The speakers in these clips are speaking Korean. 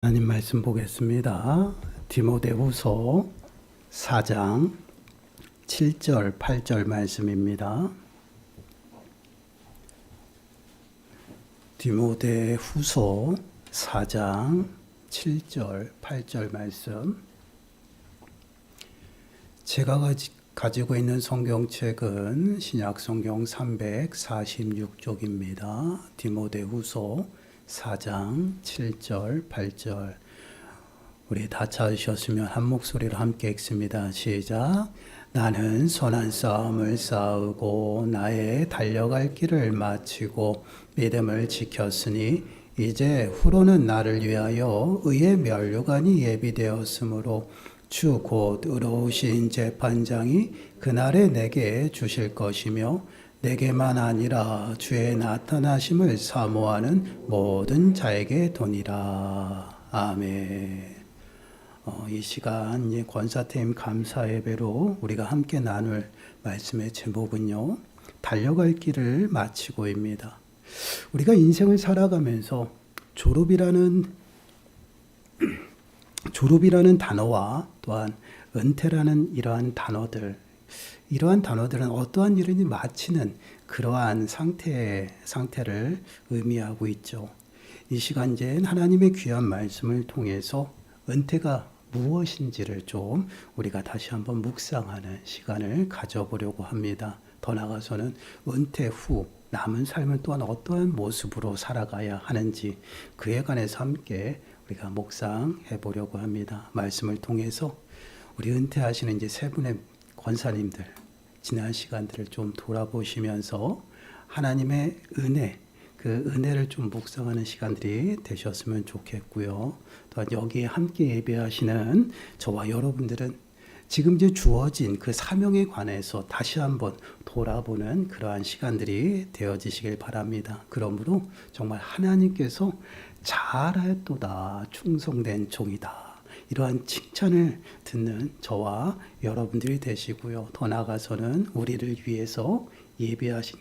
하나님 말씀 보겠습니다. 디모데후서 4장 7절 8절 말씀입니다. 디모데후서 4장 7절 8절 말씀. 제가 가지고 있는 성경책은 신약 성경 346쪽입니다. 디모데후서 4장 7절 8절. 우리 다 찾으셨으면 한 목소리로 함께 읽습니다. 시작. 나는 선한 싸움을 싸우고 나의 달려갈 길을 마치고 믿음을 지켰으니 이제 후로는 나를 위하여 의의 면류관이 예비되었으므로 주 곧 의로우신 재판장이 그날에 내게 주실 것이며 내게만 아니라 주의 나타나심을 사모하는 모든 자에게 도니라. 아멘. 이 시간 권사팀 감사 예배로 우리가 함께 나눌 말씀의 제목은요, 달려갈 길을 마치고입니다. 우리가 인생을 살아가면서 졸업이라는 단어와 또한 은퇴라는 이러한 단어들은 어떠한 일이니 마치는 그러한 상태를 의미하고 있죠. 이 시간제는 하나님의 귀한 말씀을 통해서 은퇴가 무엇인지를 좀 우리가 다시 한번 묵상하는 시간을 가져보려고 합니다. 더 나아가서는 은퇴 후 남은 삶을 또한 어떠한 모습으로 살아가야 하는지 그에 관해서 함께 우리가 묵상해 보려고 합니다. 말씀을 통해서 우리 은퇴하시는 이제 세 분의 권사님들 지난 시간들을 좀 돌아보시면서 하나님의 은혜, 그 은혜를 좀 묵상하는 시간들이 되셨으면 좋겠고요. 또한 여기에 함께 예배하시는 저와 여러분들은 지금 이제 주어진 그 사명에 관해서 다시 한번 돌아보는 그러한 시간들이 되어지시길 바랍니다. 그러므로 정말 하나님께서 잘하였도다, 충성된 종이다, 이러한 칭찬을 듣는 저와 여러분들이 되시고요. 더 나아가서는 우리를 위해서 예비하신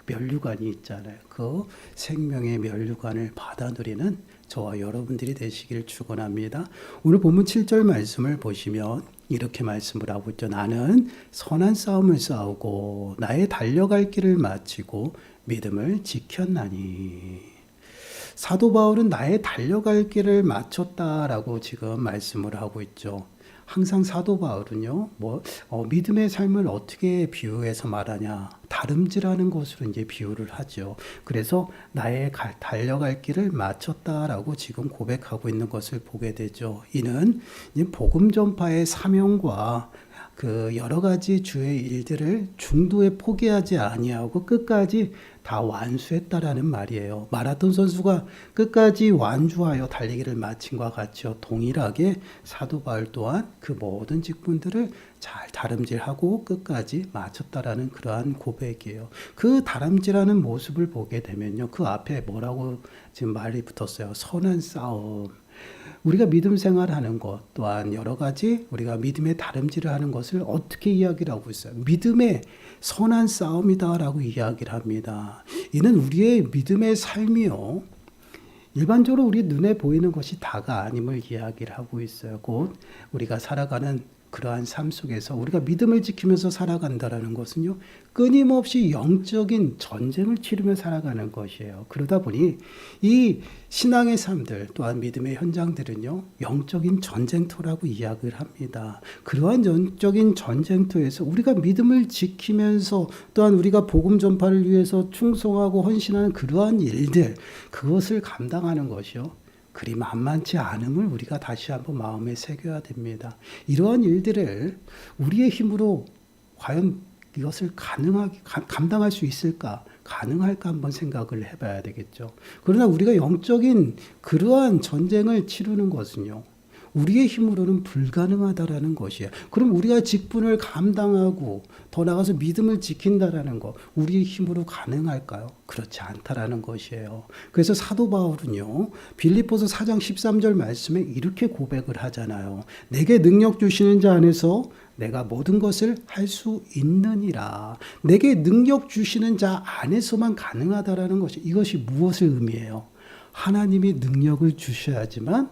면류관이 있잖아요. 그 생명의 면류관을 받아 누리는 저와 여러분들이 되시길 축원합니다. 오늘 본문 7절 말씀을 보시면 이렇게 말씀을 하고 있죠. 나는 선한 싸움을 싸우고 나의 달려갈 길을 마치고 믿음을 지켰나니. 사도 바울은 나의 달려갈 길을 마쳤다라고 지금 말씀을 하고 있죠. 항상 사도 바울은요, 믿음의 삶을 어떻게 비유해서 말하냐, 다름질하는 것으로 이제 비유를 하죠. 그래서 나의 달려갈 길을 마쳤다라고 지금 고백하고 있는 것을 보게 되죠. 이는 복음 전파의 사명과 그 여러 가지 주의 일들을 중도에 포기하지 아니하고 끝까지 다 완수했다라는 말이에요. 마라톤 선수가 끝까지 완주하여 달리기를 마친과 같이요, 동일하게 사도 바울 또한 그 모든 직분들을 잘 다름질하고 끝까지 마쳤다라는 그러한 고백이에요. 그 다름질하는 모습을 보게 되면요, 그 앞에 뭐라고 지금 말이 붙었어요? 선한 싸움. 우리가 믿음 생활하는 것 또한 여러 가지 우리가 믿음의 다름질을 하는 것을 어떻게 이야기를 하고 있어요? 믿음의 선한 싸움이다라고 이야기를 합니다. 이는 우리의 믿음의 삶이요, 일반적으로 우리 눈에 보이는 것이 다가 아님을 이야기를 하고 있어요. 곧 우리가 살아가는 그러한 삶 속에서 우리가 믿음을 지키면서 살아간다라는 것은요, 끊임없이 영적인 전쟁을 치르며 살아가는 것이에요. 그러다 보니 이 신앙의 삶들 또한 믿음의 현장들은요, 영적인 전쟁터라고 이야기를 합니다. 그러한 영적인 전쟁터에서 우리가 믿음을 지키면서 또한 우리가 복음 전파를 위해서 충성하고 헌신하는 그러한 일들, 그것을 감당하는 것이요, 그리 만만치 않음을 우리가 다시 한번 마음에 새겨야 됩니다. 이러한 일들을 우리의 힘으로 과연 이것을 감당할 수 있을까? 가능할까 한번 생각을 해봐야 되겠죠. 그러나 우리가 영적인 그러한 전쟁을 치르는 것은요, 우리의 힘으로는 불가능하다라는 것이에요. 그럼 우리가 직분을 감당하고 더 나아가서 믿음을 지킨다라는 것, 우리의 힘으로 가능할까요? 그렇지 않다라는 것이에요. 그래서 사도 바울은요, 빌립보서 4장 13절 말씀에 이렇게 고백을 하잖아요. 내게 능력 주시는 자 안에서 내가 모든 것을 할 수 있느니라. 내게 능력 주시는 자 안에서만 가능하다라는 것이, 이것이 무엇을 의미해요? 하나님이 능력을 주셔야지만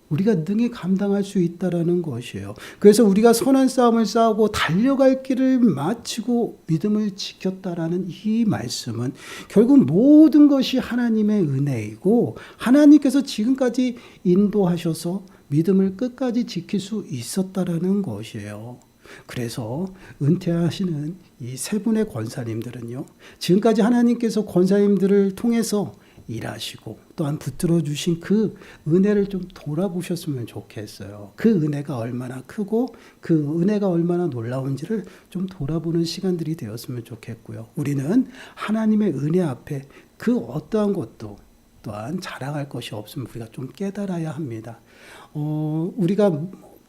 우리가 능히 감당할 수 있다라는 것이에요. 그래서 우리가 선한 싸움을 싸우고 달려갈 길을 마치고 믿음을 지켰다라는 이 말씀은 결국 모든 것이 하나님의 은혜이고 하나님께서 지금까지 인도하셔서 믿음을 끝까지 지킬 수 있었다라는 것이에요. 그래서 은퇴하시는 이 세 분의 권사님들은요, 지금까지 하나님께서 권사님들을 통해서 일하시고 또한 붙들어 주신 그 은혜를 좀 돌아보셨으면 좋겠어요. 그 은혜가 얼마나 크고 그 은혜가 얼마나 놀라운지를 좀 돌아보는 시간들이 되었으면 좋겠고요. 우리는 하나님의 은혜 앞에 그 어떠한 것도 또한 자랑할 것이 없음을 우리가 좀 깨달아야 합니다. 우리가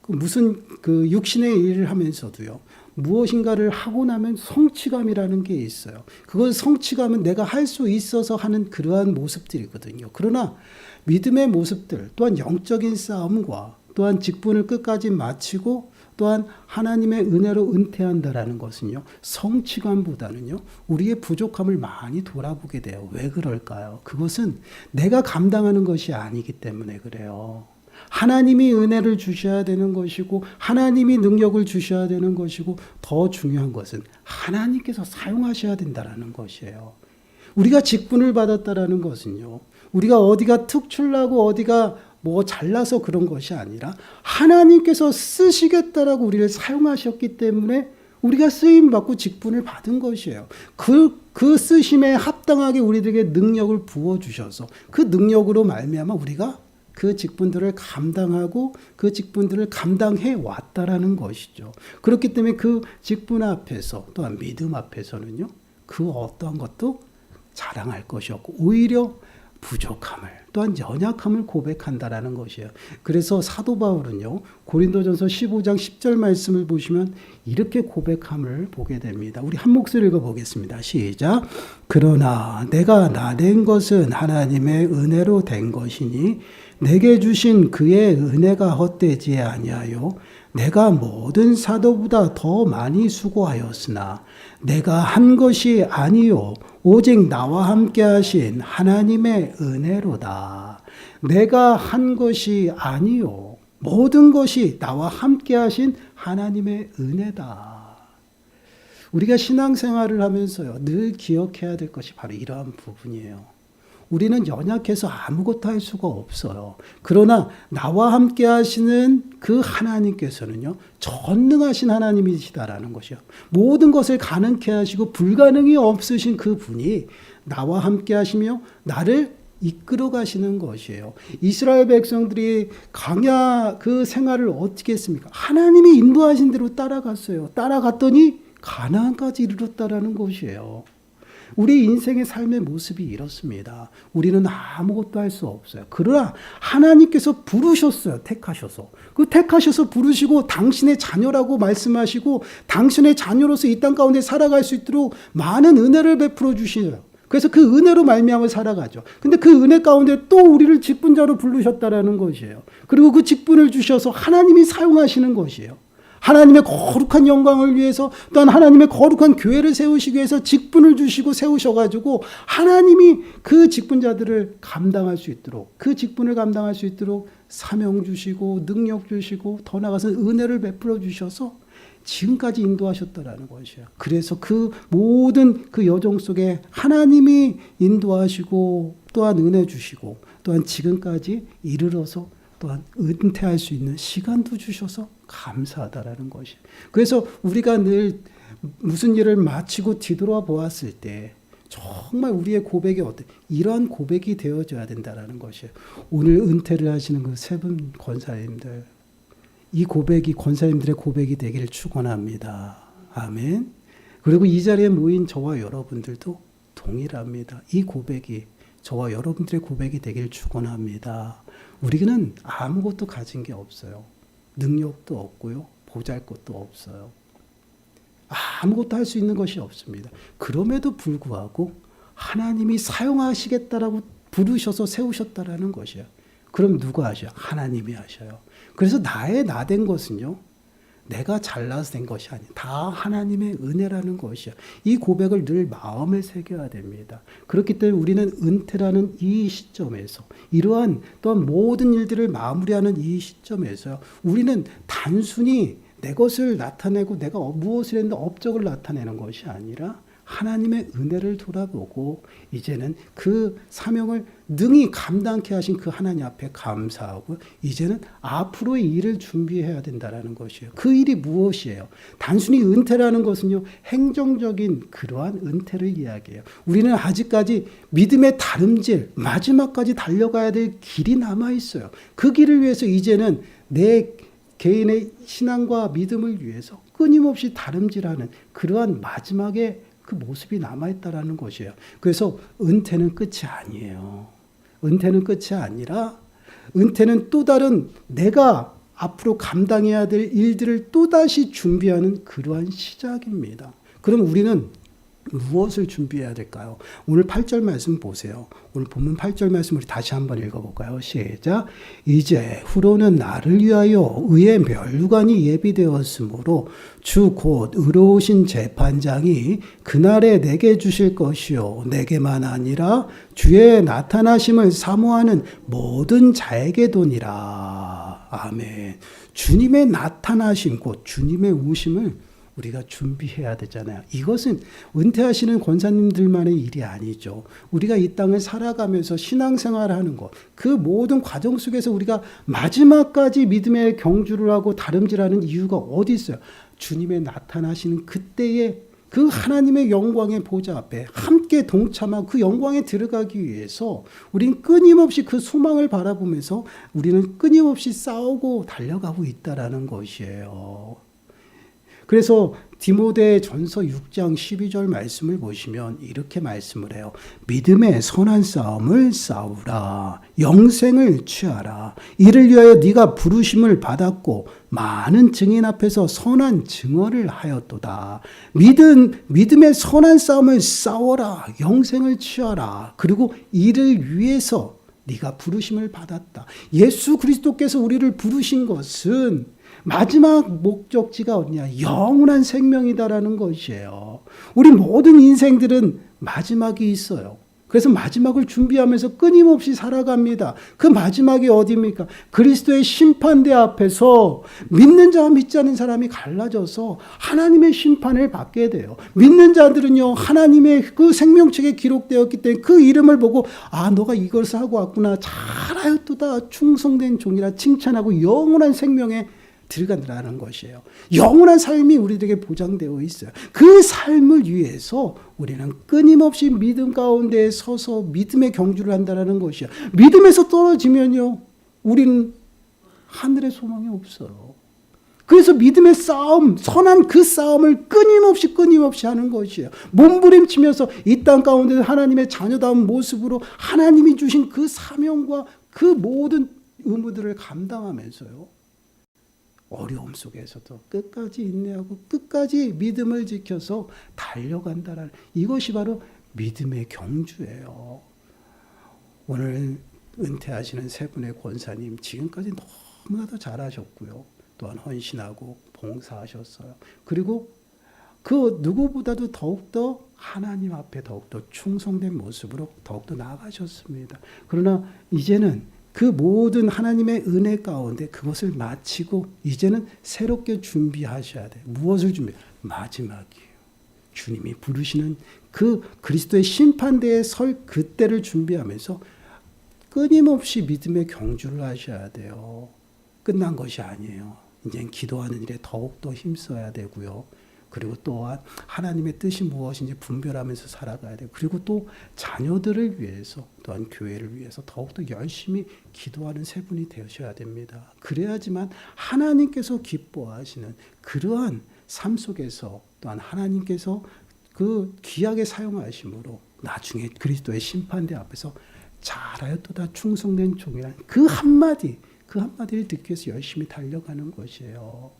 무슨 그 육신의 일을 하면서도요, 무엇인가를 하고 나면 성취감이라는 게 있어요. 그건 성취감은 내가 할 수 있어서 하는 그러한 모습들이거든요. 그러나 믿음의 모습들, 또한 영적인 싸움과 또한 직분을 끝까지 마치고 또한 하나님의 은혜로 은퇴한다라는 것은요, 성취감보다는요, 우리의 부족함을 많이 돌아보게 돼요. 왜 그럴까요? 그것은 내가 감당하는 것이 아니기 때문에 그래요. 하나님이 은혜를 주셔야 되는 것이고 하나님이 능력을 주셔야 되는 것이고 더 중요한 것은 하나님께서 사용하셔야 된다라는 것이에요. 우리가 직분을 받았다라는 것은요, 우리가 어디가 특출나고 어디가 뭐 잘나서 그런 것이 아니라 하나님께서 쓰시겠다라고 우리를 사용하셨기 때문에 우리가 쓰임받고 직분을 받은 것이에요. 그 쓰심에 합당하게 우리들에게 능력을 부어주셔서 그 능력으로 말미암아 우리가 그 직분들을 감당하고 그 직분들을 감당해 왔다라는 것이죠. 그렇기 때문에 그 직분 앞에서 또한 믿음 앞에서는요, 그 어떠한 것도 자랑할 것이 없고 오히려 부족함을 또한 연약함을 고백한다라는 것이에요. 그래서 사도 바울은요, 고린도전서 15장 10절 말씀을 보시면 이렇게 고백함을 보게 됩니다. 우리 한 목소리 읽어보겠습니다. 시작. 그러나 내가 나된 것은 하나님의 은혜로 된 것이니 내게 주신 그의 은혜가 헛되지 아니하여 내가 모든 사도보다 더 많이 수고하였으나 내가 한 것이 아니요 오직 나와 함께 하신 하나님의 은혜로다. 내가 한 것이 아니요 모든 것이 나와 함께 하신 하나님의 은혜다. 우리가 신앙생활을 하면서요, 늘 기억해야 될 것이 바로 이러한 부분이에요. 우리는 연약해서 아무것도 할 수가 없어요. 그러나 나와 함께 하시는 그 하나님께서는요, 전능하신 하나님이시다라는 것이요. 모든 것을 가능케 하시고 불가능이 없으신 그 분이 나와 함께 하시며 나를 이끌어 가시는 것이에요. 이스라엘 백성들이 광야 그 생활을 어떻게 했습니까? 하나님이 인도하신 대로 따라갔어요. 따라갔더니 가나안까지 이르렀다라는 것이에요. 우리 인생의 삶의 모습이 이렇습니다. 우리는 아무것도 할 수 없어요. 그러나 하나님께서 부르셨어요. 택하셔서. 그 택하셔서 부르시고 당신의 자녀라고 말씀하시고 당신의 자녀로서 이 땅 가운데 살아갈 수 있도록 많은 은혜를 베풀어 주시어요. 그래서 그 은혜로 말미암아 살아가죠. 근데 그 은혜 가운데 또 우리를 직분자로 부르셨다라는 것이에요. 그리고 그 직분을 주셔서 하나님이 사용하시는 것이에요. 하나님의 거룩한 영광을 위해서 또한 하나님의 거룩한 교회를 세우시기 위해서 직분을 주시고 세우셔가지고 하나님이 그 직분자들을 감당할 수 있도록 그 직분을 감당할 수 있도록 사명 주시고 능력 주시고 더 나아가서 은혜를 베풀어 주셔서 지금까지 인도하셨다라는 것이에요. 그래서 그 모든 그 여정 속에 하나님이 인도하시고 또한 은혜 주시고 또한 지금까지 이르러서 또한 은퇴할 수 있는 시간도 주셔서 감사하다라는 것이. 그래서 우리가 늘 무슨 일을 마치고 뒤돌아 보았을 때 정말 우리의 고백이 이러한 고백이 되어져야 된다라는 것이에요. 오늘 은퇴를 하시는 그 세 분 권사님들, 이 고백이 권사님들의 고백이 되기를 축원합니다. 아멘. 그리고 이 자리에 모인 저와 여러분들도 동일합니다. 이 고백이 저와 여러분들의 고백이 되기를 축원합니다. 우리는 아무것도 가진 게 없어요. 능력도 없고요. 보잘것도 없어요. 아무것도 할 수 있는 것이 없습니다. 그럼에도 불구하고 하나님이 사용하시겠다라고 부르셔서 세우셨다라는 것이에요. 그럼 누가 하셔요? 하나님이 하셔요. 그래서 나의 나된 것은요, 내가 잘나서 된 것이 아니야. 다 하나님의 은혜라는 것이야. 이 고백을 늘 마음에 새겨야 됩니다. 그렇기 때문에 우리는 은퇴라는 이 시점에서 이러한 또한 모든 일들을 마무리하는 이 시점에서 우리는 단순히 내 것을 나타내고 내가 무엇을 했는데 업적을 나타내는 것이 아니라 하나님의 은혜를 돌아보고 이제는 그 사명을 능히 감당케 하신 그 하나님 앞에 감사하고 이제는 앞으로의 일을 준비해야 된다는 것이에요. 그 일이 무엇이에요? 단순히 은퇴라는 것은요, 행정적인 그러한 은퇴를 이야기해요. 우리는 아직까지 믿음의 다름질, 마지막까지 달려가야 될 길이 남아있어요. 그 길을 위해서 이제는 내 개인의 신앙과 믿음을 위해서 끊임없이 다름질하는 그러한 마지막에 그 모습이 남아있다라는 것이에요. 그래서 은퇴는 끝이 아니에요. 은퇴는 끝이 아니라 은퇴는 또 다른 내가 앞으로 감당해야 될 일들을 또다시 준비하는 그러한 시작입니다. 그럼 우리는 무엇을 준비해야 될까요? 오늘 8절 말씀 보세요. 오늘 본문 8절 말씀 우리 다시 한번 읽어볼까요? 시작. 이제 후로는 나를 위하여 의의 면류관이 예비되었으므로 주 곧 의로우신 재판장이 그날에 내게 주실 것이요 내게만 아니라 주의 나타나심을 사모하는 모든 자에게 도니라. 아멘. 주님의 나타나심 곧 주님의 오심을 우리가 준비해야 되잖아요. 이것은 은퇴하시는 권사님들만의 일이 아니죠. 우리가 이 땅을 살아가면서 신앙생활하는 것, 그 모든 과정 속에서 우리가 마지막까지 믿음의 경주를 하고 다름질하는 이유가 어디 있어요? 주님의 나타나시는 그때에 그 하나님의 영광의 보좌 앞에 함께 동참하고 그 영광에 들어가기 위해서 우리는 끊임없이 그 소망을 바라보면서 우리는 끊임없이 싸우고 달려가고 있다라는 것이에요. 그래서 디모데 전서 6장 12절 말씀을 보시면 이렇게 말씀을 해요. 믿음의 선한 싸움을 싸우라. 영생을 취하라. 이를 위하여 네가 부르심을 받았고 많은 증인 앞에서 선한 증언을 하였도다. 믿음의 선한 싸움을 싸워라. 영생을 취하라. 그리고 이를 위해서 네가 부르심을 받았다. 예수 그리스도께서 우리를 부르신 것은 마지막 목적지가 어디냐? 영원한 생명이다라는 것이에요. 우리 모든 인생들은 마지막이 있어요. 그래서 마지막을 준비하면서 끊임없이 살아갑니다. 그 마지막이 어디입니까? 그리스도의 심판대 앞에서 믿는 자와 믿지 않는 사람이 갈라져서 하나님의 심판을 받게 돼요. 믿는 자들은요, 하나님의 그 생명책에 기록되었기 때문에 그 이름을 보고 아, 너가 이것을 하고 왔구나. 잘하였도다. 충성된 종이라 칭찬하고 영원한 생명에 들어간다는 것이에요. 영원한 삶이 우리들에게 보장되어 있어요. 그 삶을 위해서 우리는 끊임없이 믿음 가운데 서서 믿음의 경주를 한다는 것이에요. 믿음에서 떨어지면요, 우리는 하늘의 소망이 없어요. 그래서 믿음의 싸움, 선한 그 싸움을 끊임없이 하는 것이에요. 몸부림치면서 이 땅 가운데 하나님의 자녀다운 모습으로 하나님이 주신 그 사명과 그 모든 의무들을 감당하면서요, 어려움 속에서도 끝까지 인내하고 끝까지 믿음을 지켜서 달려간다라는 이것이 바로 믿음의 경주예요. 오늘 은퇴하시는 세 분의 권사님 지금까지 너무나도 잘하셨고요. 또한 헌신하고 봉사하셨어요. 그리고 그 누구보다도 더욱더 하나님 앞에 더욱더 충성된 모습으로 더욱더 나아가셨습니다. 그러나 이제는 그 모든 하나님의 은혜 가운데 그것을 마치고 이제는 새롭게 준비하셔야 돼요. 무엇을 준비해요? 마지막이에요. 주님이 부르시는 그 그리스도의 심판대에 설 그때를 준비하면서 끊임없이 믿음의 경주를 하셔야 돼요. 끝난 것이 아니에요. 이제는 기도하는 일에 더욱더 힘써야 되고요. 그리고 또한 하나님의 뜻이 무엇인지 분별하면서 살아가야 돼요. 그리고 또 자녀들을 위해서 또한 교회를 위해서 더욱더 열심히 기도하는 세 분이 되셔야 됩니다. 그래야지만 하나님께서 기뻐하시는 그러한 삶 속에서 또한 하나님께서 그 귀하게 사용하심으로 나중에 그리스도의 심판대 앞에서 잘하였도다 충성된 종이라는 그 한마디를 듣기 위해서 열심히 달려가는 것이에요.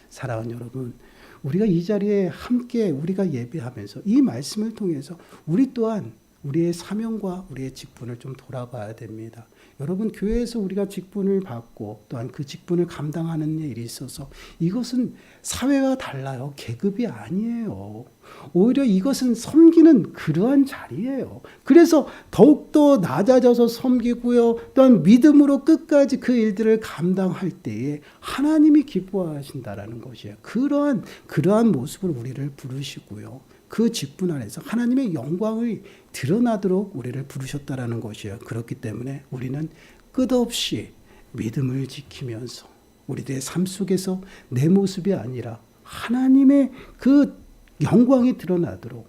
사랑하는 여러분, 우리가 이 자리에 함께 우리가 예배하면서 이 말씀을 통해서 우리 또한 우리의 사명과 우리의 직분을 좀 돌아봐야 됩니다. 여러분 교회에서 우리가 직분을 받고 또한 그 직분을 감당하는 일이 있어서 이것은 사회와 달라요. 계급이 아니에요. 오히려 이것은 섬기는 그러한 자리예요. 그래서 더욱더 낮아져서 섬기고요. 또한 믿음으로 끝까지 그 일들을 감당할 때에 하나님이 기뻐하신다라는 것이에요. 그러한 모습으로 우리를 부르시고요. 그 직분 안에서 하나님의 영광을 드러나도록 우리를 부르셨다라는 것이에요. 그렇기 때문에 우리는 끝없이 믿음을 지키면서 우리들의 삶 속에서 내 모습이 아니라 하나님의 그 영광이 드러나도록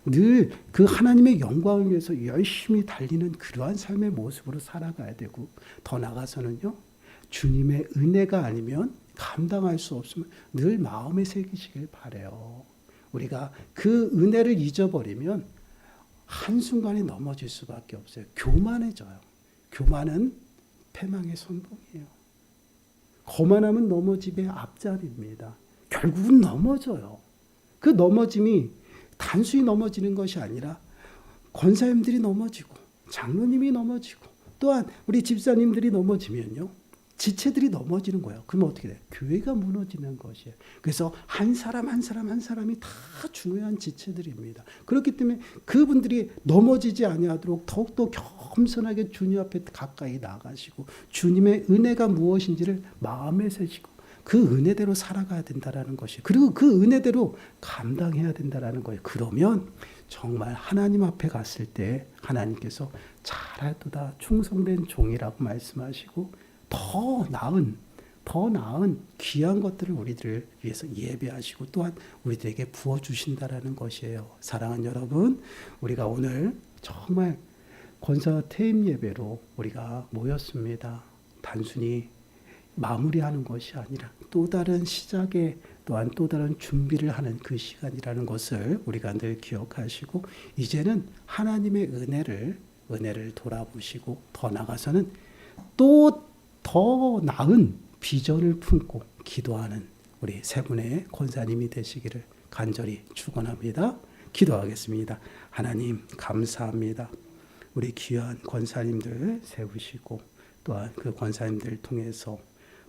늘 그 하나님의 영광을 위해서 열심히 달리는 그러한 삶의 모습으로 살아가야 되고, 더 나아가서는요, 주님의 은혜가 아니면 감당할 수 없으면 늘 마음에 새기시길 바라요. 우리가 그 은혜를 잊어버리면 한순간에 넘어질 수밖에 없어요. 교만해져요. 교만은 패망의 선봉이에요. 거만함은 넘어짐의 앞자리입니다. 결국은 넘어져요. 그 넘어짐이 단순히 넘어지는 것이 아니라 권사님들이 넘어지고 장로님이 넘어지고 또한 우리 집사님들이 넘어지면요, 지체들이 넘어지는 거예요. 그러면 어떻게 돼요? 교회가 무너지는 것이에요. 그래서 한 사람 한 사람이 다 중요한 지체들입니다. 그렇기 때문에 그분들이 넘어지지 아니하도록 더욱더 겸손하게 주님 앞에 가까이 나가시고 주님의 은혜가 무엇인지를 마음에 새시고 그 은혜대로 살아가야 된다라는 것이에요. 그리고 그 은혜대로 감당해야 된다라는 거예요. 그러면 정말 하나님 앞에 갔을 때 하나님께서 잘하도다 충성된 종이라고 말씀하시고 더 나은 귀한 것들을 우리들을 위해서 예배하시고 또한 우리들에게 부어주신다라는 것이에요. 사랑하는 여러분, 우리가 오늘 정말 권사 퇴임 예배로 우리가 모였습니다. 단순히 마무리하는 것이 아니라 또 다른 시작에 또한 또 다른 준비를 하는 그 시간이라는 것을 우리가 늘 기억하시고, 이제는 하나님의 은혜를 돌아보시고 더 나아가서는 또 더 나은 비전을 품고 기도하는 우리 세 분의 권사님이 되시기를 간절히 축원합니다. 기도하겠습니다. 하나님 감사합니다. 우리 귀한 권사님들 세우시고 또한 그 권사님들 통해서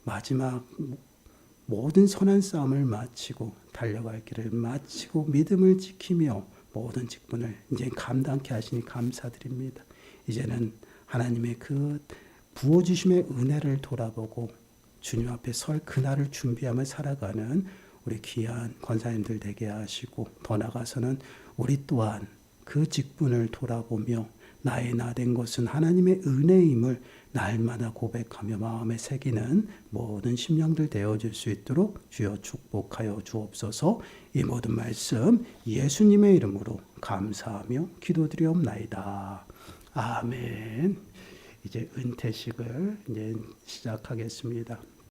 마지막 모든 선한 싸움을 마치고 달려갈 길을 마치고 믿음을 지키며 모든 직분을 이제 감당케 하시니 감사드립니다. 이제는 하나님의 그 부어주심의 은혜를 돌아보고 주님 앞에 설 그날을 준비하며 살아가는 우리 귀한 권사님들 되게 하시고, 더 나아가서는 우리 또한 그 직분을 돌아보며 나의 나 된 것은 하나님의 은혜임을 날마다 고백하며 마음에 새기는 모든 심령들 되어질 수 있도록 주여 축복하여 주옵소서. 이 모든 말씀 예수님의 이름으로 감사하며 기도드리옵나이다. 아멘. 이제 은퇴식을 이제 시작하겠습니다.